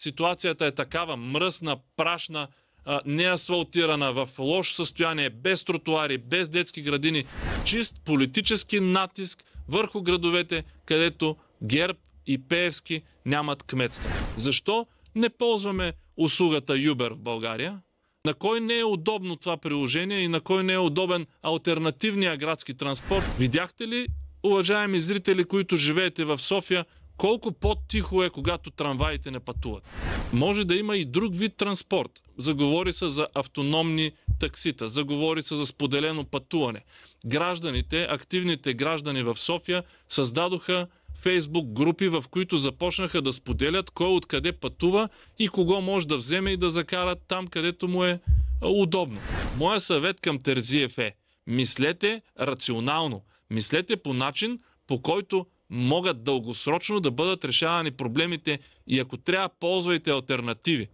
ситуацията е такава мръсна, прашна, неасфалтирана, в лошо състояние, без тротуари, без детски градини, чист политически натиск върху градовете, където ГЕРБ и Пеевски нямат кметства. Защо не ползваме услугата Uber в България? На кой не е удобно това приложение и на кой не е удобен алтернативния градски транспорт? Видяхте ли, уважаеми зрители, които живеете в София, колко по-тихо е, когато трамваите не пътуват? Може да има и друг вид транспорт. Заговори се за автономни таксита, заговори се за споделено пътуване. Гражданите, активните граждани в София създадоха Фейсбук групи, в които започнаха да споделят кой откъде пътува и кого може да вземе и да закара там, където му е удобно. Моя съвет към Терзиев е: мислете рационално, мислете по начин, по който могат дългосрочно да бъдат решавани проблемите и ако трябва, ползвайте алтернативи.